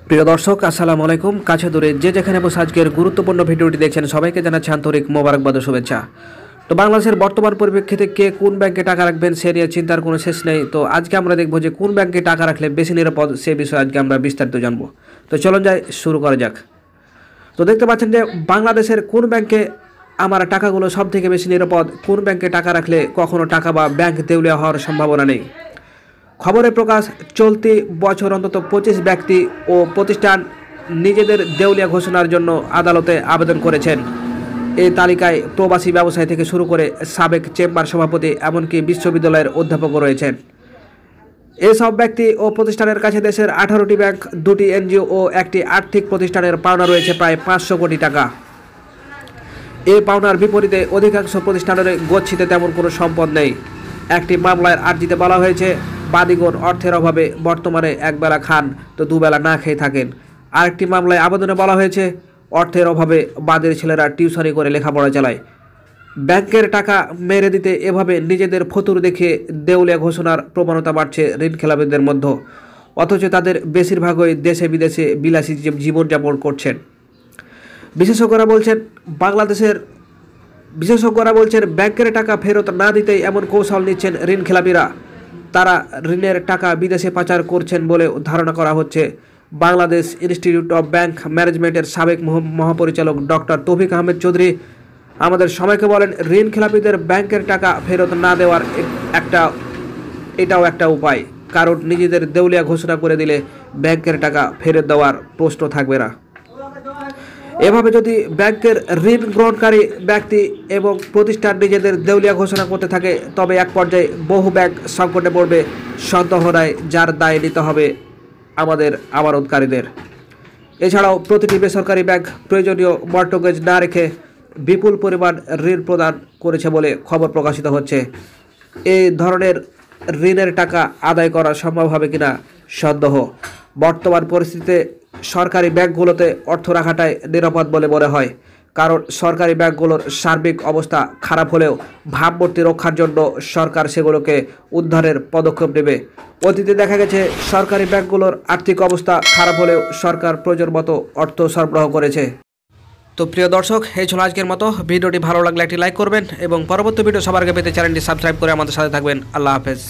প্রিয় দর্শক, আসসালামু আলাইকুম। কাছে দূরে যে যেখানে বসে আজকের গুরুত্বপূর্ণ ভিডিওটি দেখছেন সবাইকে জানাচ্ছি আন্তরিক মোবারকবাদ ও শুভেচ্ছা। তো বাংলাদেশের বর্তমান পরিপ্রেক্ষিতে কে কোন ব্যাংকে টাকা রাখবেন সে নিয়ে চিন্তার কোনো শেষ নেই। তো আজকে আমরা দেখব যে কোন ব্যাংকে টাকা রাখলে বেশি নিরাপদ, সে বিষয়ে আজকে আমরা বিস্তারিত জানবো। তো চলুন যাই, শুরু করা যাক। তো দেখতে পাচ্ছেন যে বাংলাদেশের কোন ব্যাংকে আমার টাকাগুলো সব থেকে বেশি নিরাপদ, কোন ব্যাংকে টাকা রাখলে কখনো টাকা বা ব্যাংক দেউলিয়া হওয়ার সম্ভাবনা নেই। খবরে প্রকাশ, চলতি বছর অন্তত 25 ব্যক্তি ও প্রতিষ্ঠান নিজেদের দেউলিয়া ঘোষণার জন্য আদালতে আবেদন করেছেন। এই তালিকায় প্রবাসী ব্যবসায়ী থেকে শুরু করে সাবেক চেম্বার সভাপতি, এমনকি বিশ্ববিদ্যালয়ের অধ্যাপকও রয়েছেন। এসব ব্যক্তি ও প্রতিষ্ঠানের কাছে দেশের 18টি ব্যাংক, 2টি এনজিও ও একটি আর্থিক প্রতিষ্ঠানের পাওনা রয়েছে প্রায় 500 কোটি টাকা। এই পাওনার বিপরীতে অধিকাংশ প্রতিষ্ঠানের গচ্ছিতে তেমন কোনো সম্পদ নেই। একটি মামলায় আর্জিতে বলা হয়েছে, বাদীগণ অর্থের অভাবে বর্তমানে একবেলা খান তো দুবেলা না খেয়ে থাকেন। আরেকটি মামলায় আবেদনে বলা হয়েছে, অর্থের অভাবে বাদীর ছেলেরা টিউশনি করে লেখাপড়া চালায়। ব্যাংকের টাকা মেরে দিতে এভাবে নিজেদের ফতুর দেখে দেউলিয়া ঘোষণার প্রবণতা বাড়ছে ঋণখেলাপিদের মধ্যে, অথচ তাদের বেশিরভাগই দেশে বিদেশে বিলাসী জীবনযাপন করছেন। বিশেষজ্ঞরা বলছেন ব্যাংকের টাকা ফেরত না দিতেই এমন কৌশল নিচ্ছেন ঋণখেলাপিরা। তারা ঋণের টাকা বিদেশে পাচার করছেন বলে ধারণা করা হচ্ছে। বাংলাদেশ ইনস্টিটিউট অব ব্যাংক ম্যানেজমেন্টের সাবেক মহাপরিচালক ডক্টর তৌফিক আহমেদ চৌধুরী আমাদের সবাইকে বলেন, ঋণখেলাপিদের ব্যাংকের টাকা ফেরত না দেওয়ার এটাও একটা উপায়, কারণ নিজেদের দেউলিয়া ঘোষণা করে দিলে ব্যাংকের টাকা ফেরত দেওয়ার প্রশ্ন থাকবে না। এভাবে যদি ব্যাংকের ঋণ গ্রহণকারী ব্যক্তি এবং প্রতিষ্ঠান নিজেদের দেউলিয়া ঘোষণা করতে থাকে, তবে এক পর্যায়ে বহু ব্যাংক সংকটে পড়বে। সন্দেহ নাই, যার দায় নিতে হবে আমাদের আমানতকারীদের। এছাড়াও প্রতিটি বেসরকারি ব্যাংক প্রয়োজনীয় মর্টগেজ না রেখে বিপুল পরিমাণ ঋণ প্রদান করেছে বলে খবর প্রকাশিত হচ্ছে। এই ধরনের ঋণের টাকা আদায় করা সম্ভব হবে কিনা সন্দেহ। বর্তমান পরিস্থিতিতে সরকারি ব্যাংকগুলোতে অর্থ রাখাটাই নিরাপদ বলে মনে হয়, কারণ সরকারি ব্যাংকগুলোর সার্বিক অবস্থা খারাপ হলেও ভাবমূর্তি রক্ষার জন্য সরকার সেগুলোকে উদ্ধারের পদক্ষেপ নেবে। অতীতে দেখা গেছে সরকারি ব্যাংকগুলোর আর্থিক অবস্থা খারাপ হলেও সরকার প্রয়োজন মতো অর্থ সরবরাহ করেছে। তো প্রিয় দর্শক, এই ছিল আজকের মতো। ভিডিওটি ভালো লাগলে একটি লাইক করবেন এবং পরবর্তী ভিডিও সবার আগে পেতে চ্যানেলটি সাবস্ক্রাইব করে আমাদের সাথে থাকবেন। আল্লাহ হাফেজ।